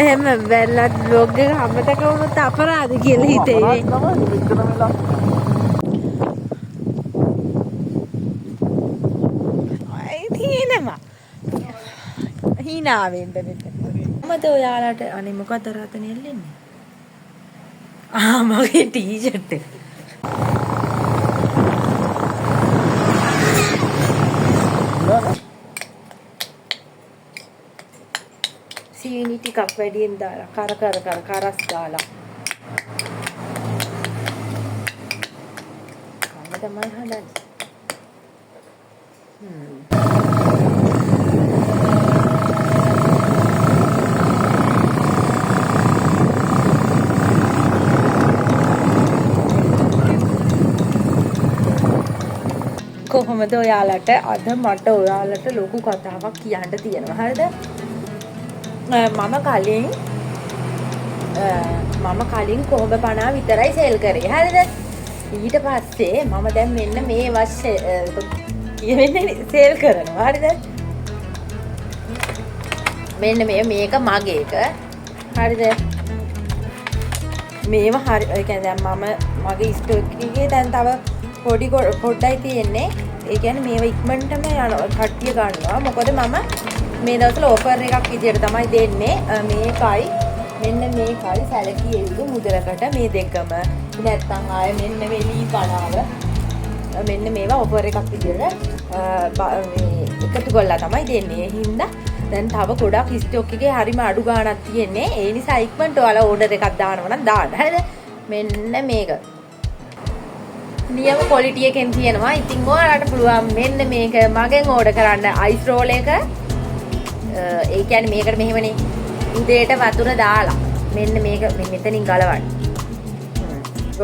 එහෙම වැල්ලත් බ්ලොග් එක අමතක වුණොත් අපරාධ කියලා හිතේ. තියෙනවා. hina වෙන්න මෙතන. මොකද ඔයාලට අනේ මොකද රතන එල්ලෙන්නේ? මගේ ටී-ෂර්ට් එක. සීනි ටිකක් වැඩියෙන් දාලා කරස් දාලා. කන්න තමයි හදන්නේ. කොහොමද ඔයාලට අද මට ඔයාලට ලොකු කතාවක් කියන්න තියෙනවා. හරිද? මම කලින් කොහොඹ 50 විතරයි සෙල් කරේ. හරිද? ඊට පස්සේ මම දැන් මෙන්න මේ වස්සේ සෙල් කරනවා. හරිද? මෙන්න මේක මගේ එක. හරිද? මේව හරි ඒ කියන්නේ දැන් මගේ ස්ටොක් එකේ දැන් තව පොඩ්ඩයි තියෙන්නේ. ඒ කියන්නේ මේව ඉක්මනටම යනවා කට්ටිය ගන්නවා. මොකද මම මේ දවස්වල ඔෆර් එකක් විදියට තමයි දෙන්නේ. මේකයි මෙන්න මේකයි සැලකිය යුතු මුදලකට මේ දෙකම. නැත්තම් ආය මෙන්න මේ ලී කණාව මෙන්න මේවා ඔෆර් එකක් විදියට මේ එකතු කරලා තමයි දෙන්නේ. ඒ හින්දා දැන් තව ගොඩක් ස්ටොක් එකේ හරිම අඩු ගාණක් තියෙන්නේ. ඒ නිසා ඉක්මනට ඔයාලා ඕඩර් එකක් දානවා නම් දාන්න. හරිද? මෙන්න මේක නියම ක්වොලිටි එකෙන් තියෙනවා. ඉතින් ඔයාලට පුළුවන් මෙන්න මේක මගෙන් ඕඩර් කරන්න අයිස් රෝල් එක. ඒ කියන්නේ මේකට මෙහෙමනේ උදේට වතුර දාලා මෙන්න මේක මෙතනින් ගලවන්න.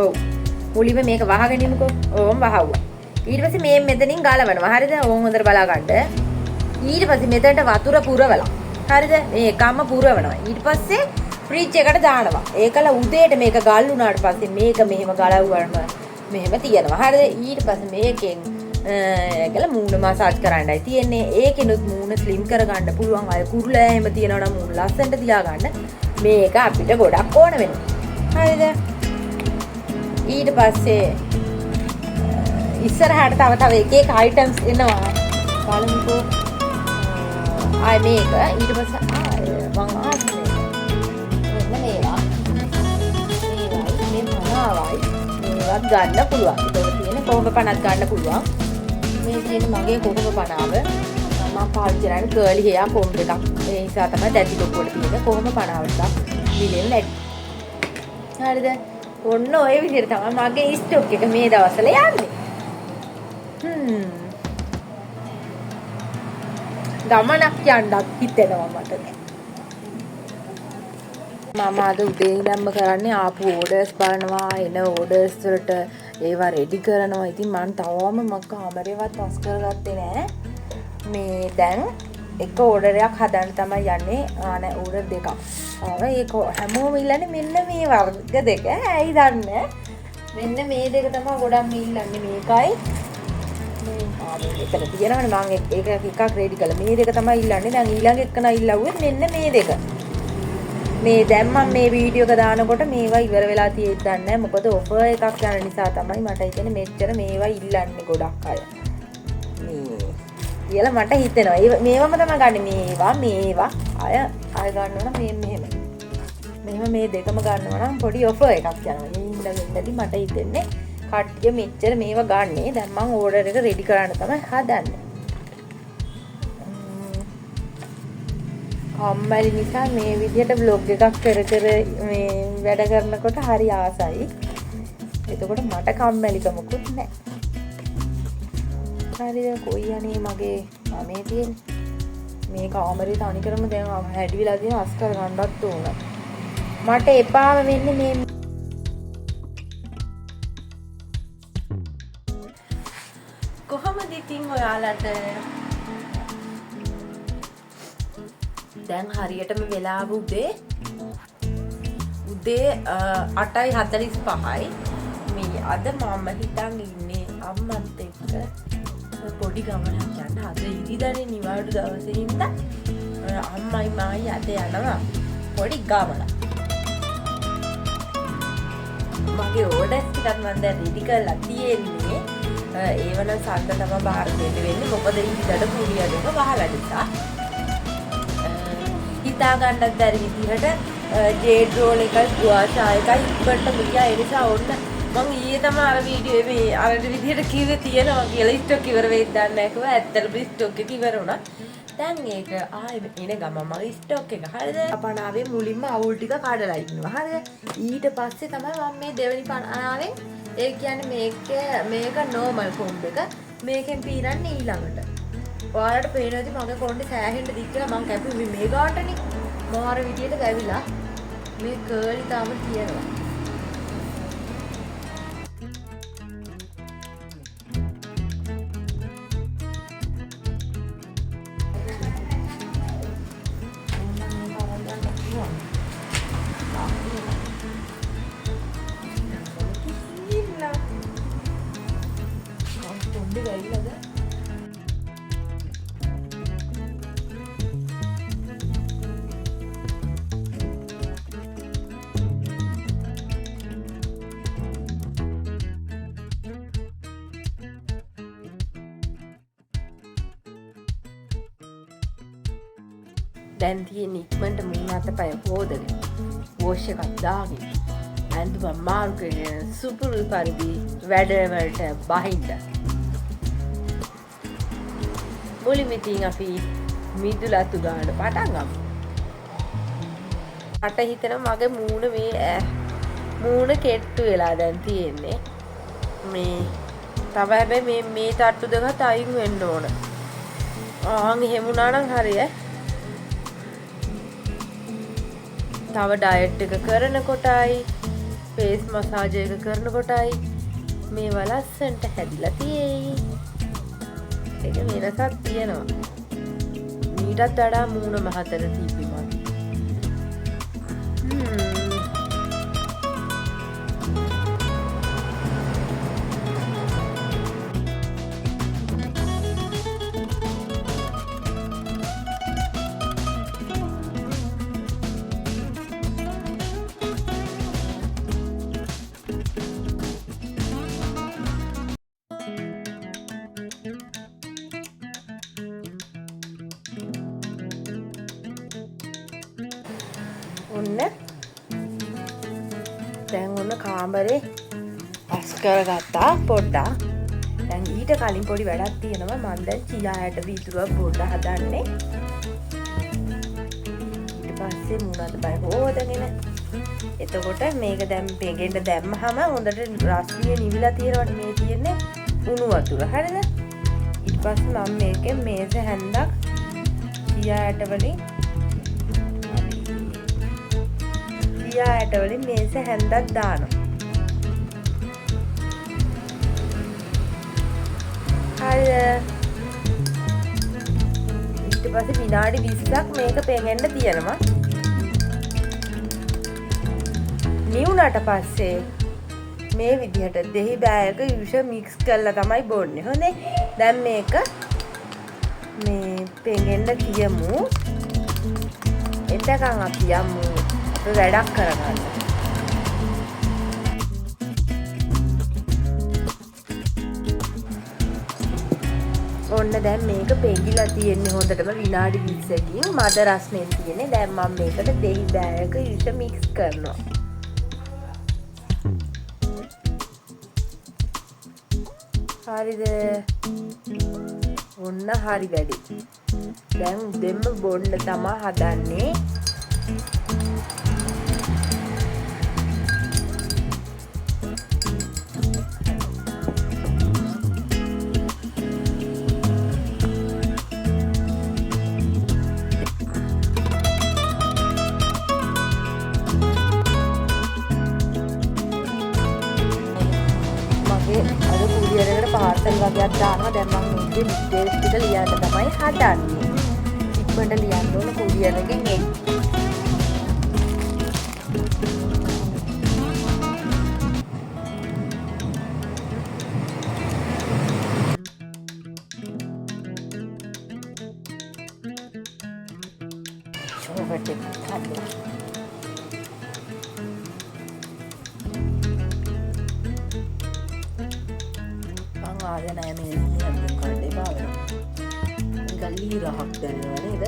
ඔව්. මුලින්ම මේක වහගෙන ඉමුකෝ. ඕම් වහවුවා. ඊට පස්සේ මේ මෙතනින් ගලවනවා. හරිද? ඕම් හොඳට බලා ගන්න. ඊට පස්සේ මෙතනට වතුර පුරවලා. හරිද? මේ එකම පුරවනවා. ඊට පස්සේ ෆ්‍රිජ් එකට දානවා. ඒකල උදේට මේක ගල් වුණාට පස්සේ මේක මෙහෙම ගලවුවම මෙහෙම තියනවා. හරිද? ඊට පස්සේ මේකෙන් ඒකල මූණ මසාජ් කරන්නයි තියෙන්නේ. ඒකෙනුත් මූණ ස්ලිම් කරගන්න පුළුවන්. අය කුරුල එහෙම තියනවා නම් මූණ ලස්සනට තියාගන්න මේක අපිට ගොඩක් ඕන වෙනවා. හරිද? ඊට පස්සේ ඉස්සරහට තව එක අයිටම්ස් එනවා. බලමුකෝ. ආයි මේක ඊට පස්සේ මං ආන්නේ මෙන්න මේවා මේ මනාවයි මේවත් ගන්න පුළුවන්. ඒක තියෙන කොහොඹ 50ක් ගන්න පුළුවන්. මේ තියෙන මගේ කොහොඹ 50ව මම පාවිච්චි කරන්නේ කර්ලි හෙයා කොම්බ් එකක්. ඒ නිසා තමයි දැඩි ලොකුවට තියෙන කොහොඹ 50ක් දිලෙන් නැටි. හරිද? ඔන්න ඔය විදිහට තමයි මගේ ස්ටොක් එක මේ දවස්වල යන්නේ. ගමනක් යන්නත් හිතෙනවා මට. මම අද උදේ ඉඳන්ම කරන්නේ ආපු ඕඩර්ස් බලනවා, එන ඕඩර්ස් වලට ඒවා රෙඩි කරනවා. ඉතින් මම තවම කාමරේවත් වස් කරගත්තේ නෑ. මේ දැන් එක ඕඩර් එකක් හදන්න තමයි යන්නේ. නෑ ඕඩර් දෙකක්. ඒක හැමෝම ඉල්ලන්නේ මෙන්න මේ වර්ග දෙක. ඇයි දන්නේ? මෙන්න මේ දෙක තමයි ගොඩක් ඉල්ලන්නේ. මේකයි මෙතන තියෙනවනේ මම ඒක එකක් රෙඩි කළා. මේ දෙක තමයි ඉල්ලන්නේ. දැන් ඊළඟ එකන ඉල්ලුවේ මෙන්න මේ දෙක. මේ දැන් මම මේ වීඩියෝ එක දානකොට මේවා ඉවර වෙලා තියෙද්දි නැහැ. මොකද ඔෆර් එකක් යන නිසා තමයි මට හිතෙන්නේ මෙච්චර මේවා ඉල්ලන්නේ ගොඩක් අය. මේ කියලා මට හිතෙනවා. මේවම තමයි ගන්න මේවා අය ගන්නවා නම් මෙහෙම. මෙහෙම මේ දෙකම ගන්නවා නම් පොඩි ඔෆර් එකක් යනවා. ඒ හින්දාදී මට හිතෙන්නේ කට්ටිය මෙච්චර මේවා ගන්නේ. දැන් මම ඕඩර් එක රෙඩි කරන්න තමයි හදන්නේ. කම්මැලි නිසා මේ විදිහට vlog එකක් කර මේ වැඩ කරනකොට හරි ආසයි. එතකොට මට කම්මැලිකමකුත් නැහැ. හරිද? කොයි අනේ මගේ මේ තියෙන මේ කාමරේ තනිකරම දැන් හැඩිවිලා තියෙන අස්කර ගන්නවත් ඕන. මට එපාම වෙන්නේ මේ කොහොමද ඉතින් ඔයාලට දැන් හරියටම වෙලාව උදේ 8:45යි. මේ අද මම හිතන් ඉන්නේ අම්මත් එක්ක පොඩි ගමනක් යන්න. අද ඉරිදානේ නිවාඩු දවසේ හින්දා අම්මයි මායි අද යනවා පොඩි ගමන. මගේ ඕඩර්ස් ටිකක් මම දැන් රෙඩි කරලා තියෙන්නේ. ඒවන සද්ද තමයි බාර දෙන්න වෙන්නේ. මොකද ඉතින් කුරියර් එක වහලා නිසා. හිතා ගන්නත් බැරි විදිහට ජේඩ් රෝල් එකයි ගුවාෂා එකයි ඉක්මනට ගියා. ඒ නිසා ඕන්න මම ඊයේ තමයි අර වීඩියෝ මේ අර විදිහට කිව්වේ තියෙනවා කියලා ස්ටොක් ඉවර වෙයිද දන්නේ නැහැ කිව්වා. ඇත්තටම ස්ටොක් එක ඉවර වුණා. දැන් ඒක ආයෙ එන ගම මගේ ස්ටොක් එක හරිද? පණාවේ මුලින්ම අවුල් ටික කඩලා ඉන්නවා. හරිද? ඊට පස්සේ තමයි මම මේ දෙවෙනි පණාවෙන් ඒ කියන්නේ මේක නෝමල් කොම්බ් එක මේකෙන් පීරන්නේ ඊළඟට. ඔයාලට පේනවාද මගේ කොණ්ඩේ සෑහෙන්න දික් කියලා මම කැපුවේ මේ ගාටනේ. මාර විදියට වැවිලා මේ කර්ලි තාම තියෙනවා. දැන් තියෙන ඉක්මනට මුණ අතපය හොදගෙන වොෂ් එකක් දාගෙන ඇඳුම මාරු කරගෙන සුපුරුදු පරිදි වැඩවලට බහින්න. මුලින්ම ඉතින් අපි මිදුලතු ගන්න පටන් ගමු. අට හිතන මගේ මූණ මේ මූණ කෙට්ටු වෙලා දැන් තියෙන්නේ. මේ තව හැබැයි මේ තට්ටු දෙකත් අයින් වෙන්න ඕන. ආන් එහෙම වුණා නම් හරිය. තව ඩයට් එක කරනකොටයි ෆේස් මසාජ් එක කරනකොටයි මේවා ලස්සනට හැදිලා තියෙයි. ඒක වෙනසක් තියෙනවා. මීටත් වඩා මූණ මහතර තිබ්බිමත්. ඔන්න දැන් ඔන්න කාමරේ පස් කරගත්තා පොඩ්ඩක්. දැන් ඊට කලින් පොඩි වැඩක් තියෙනවා. මම දැන් චියායට වීදුරුවක් පොඩ්ඩක් හදන්නේ. ඊට පස්සේ මුණත් බය හොදගෙන එතකොට මේක දැන් පෙගෙන්න දැම්මහම හොඳට රස්නිය නිවිලා තියෙනවට මේ තියෙන්නේ උණු වතුර. හරිද? ඊට පස්සේ මම මේකෙන් මේස හැන්දක් චියායට වලින් ඇටවලින් මේස හැන්දක් දානවා. හරිද? ඊට පස්සේ විනාඩි 20ක් මේක පෙඟෙන්න තියනවා. නිවුණාට පස්සේ මේ විදිහට දෙහි බෑයක යුෂ මික්ස් කරලා තමයි බොන්නේ. හොඳේ. දැන් මේක මේ පෙඟෙන්න තියමු. එතකන් අපි යමු වැඩක් කරගන්න. ඔන්න දැන් මේක පෙඟිලා තියෙන්නේ හොඳටම විනාඩි 20කින් මද රස්නෙන් තියෙන්නේ. දැන් මම මේකට දෙහි බෑයක යුෂ මික්ස් කරනවා. හරිද? ඔන්න හරි වැඩි. දැන් දෙන්න බොන්න තමයි හදන්නේ. අද කුරියර් එකට පාර්සල් වගේක් දානවා. දැන් මම මේකේ ඩීටේල්ස් ටික ලියන්න තමයි හදන්නේ. ඉක්මනට ලියන්න ඕන කුරියර් එකෙන් එයි. ෂෝවර් එකක් හදන්න. ආගෙන නෑ මේ හැමෝම කඩේ පාවෙනවා. නිකන් ලීරහක් දැනෙනවා නේද?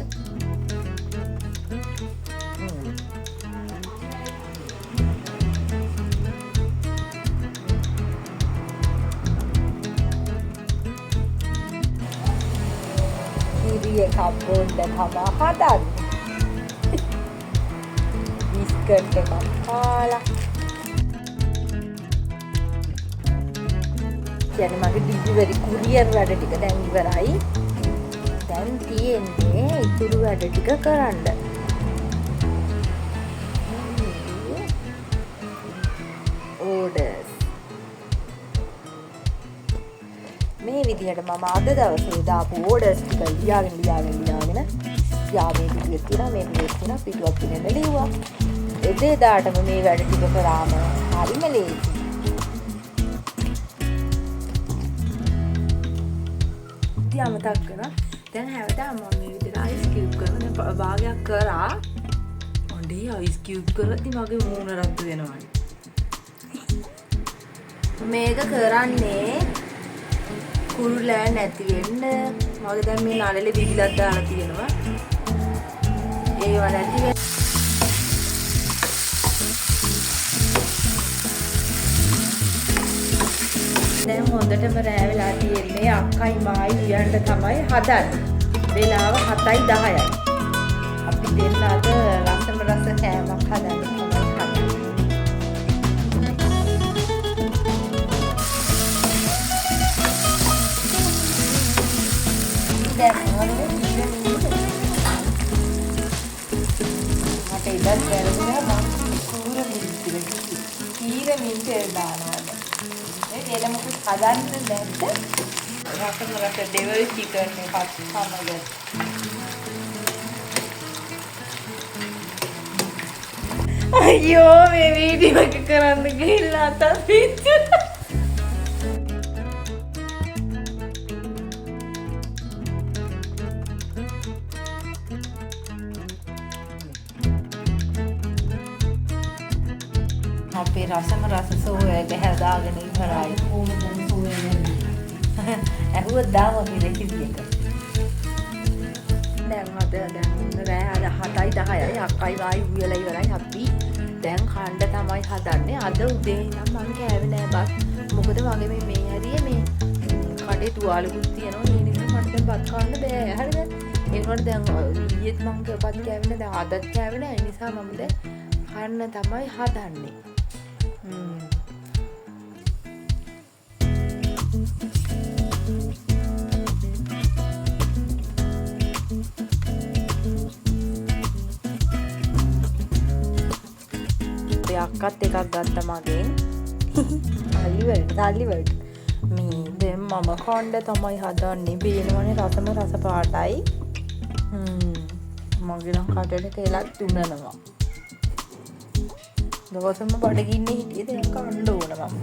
කිරිය කප්පොන්ද තමා හදන්නේ. බිස්කට් එකක් කාලා. කියන්නේ මගේ ඩිලිවරි කුරියර් වැඩ ටික දැන් ඉවරයි. දැන් තියෙන්නේ ඉතුරු වැඩ ටික කරන්න. ඕඩර්ස්. මේ විදිහට මම අද දවසේ දාපු ඕඩර්ස් ටික ලියාගෙන යාවේ පිටුවේ තියෙනවා මේ පිටුවේ තියෙනවා පිටුවක් පිනෙන්න ලිව්වා. එදේදාටම මේ වැඩ ටික කරාම හරිම ලේසි. මතක් කරා දැන් හැවදාම මම මේ විදිහට අයිස් කියුබ් කරන භාගයක් කරා ඔන්ඩේ අයිස් කියුබ් කරද්දි මගේ මූණ රත් වෙනවනේ මේක කරන්නේ කුරුලෑ නැති වෙන්න මගේ දැන් මේ නළලේ බිබිලක් දාලා තියෙනවා ඒව නැති වෙන්න දැන් හොඳටම රෑ වෙලා තියෙන්නේ අක්කයි මායි උයන්ට තමයි හදන්නේ. වෙලාව 7:10යි. අපි දෙන්න අද රසම රස කෑමක් හදන්න තමයි හදන්නේ. දැන් මොනවද මට ඉඳන් දැරුණා මම කීර මිනිත්තු දානවා. එළ මොකද හදන්න නැද්ද? රසම රස ඩෙවල් චිකන් එකක් සමග. අයියෝ මේ වීඩියෝ එක කරන්න ගිහිල්ලා අතත් පිච්චුණා. අපේ රසම රස සෝයක හැදාගෙන ඉවරයි. ඇහුවත් දාම අපි රෙසිපියක. දැන් රෑ අද 7:10යි අක්කයි වායි උයලා ඉවරයි අපි දැන් කණ්ඩ තමයි හදන්නේ. අද උදේ ඉඳන් මම කෑවේ නෑ බත්. මොකද මගේ මේ හරිය මේ කඩේ තුවාලකුත් තියෙනවා. ඒ නිසා මට දැන් බත් කන්න බෑ. හරිද? ඒ වුණාට දැන් ඊයේත් මම බත් කෑවේ නෑ. දැන් අදත් කෑවේ නෑ. ඒ නිසා මම දැන් කන්න තමයි හදන්නේ. අක්කත් එකක් ගත්ත මගෙන් සල්ලිවලට මේ දැන් මම කණ්ඩ තමයි හදන්නේ බේනවනේ රසම රස පාටයි මගේ නම් කටට තෙලක් තුනනවා දවසම බඩගින්නේ හිටියේ දැන් කන්න ඕන මම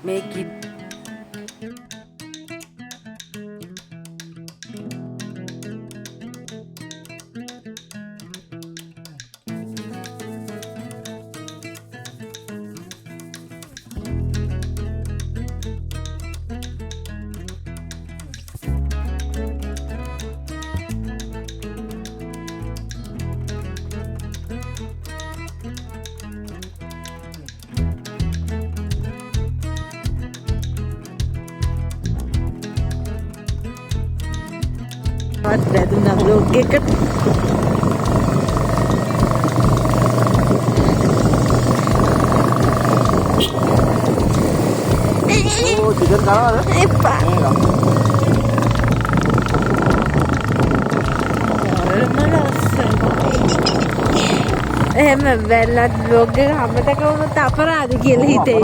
make it What වැදුනා vlog එකට ඕ ටිකට් ගන්නවද එපා එහෙම වැල්ලත් vlog එක හැමතැනම අපරාධ කියලා හිතේ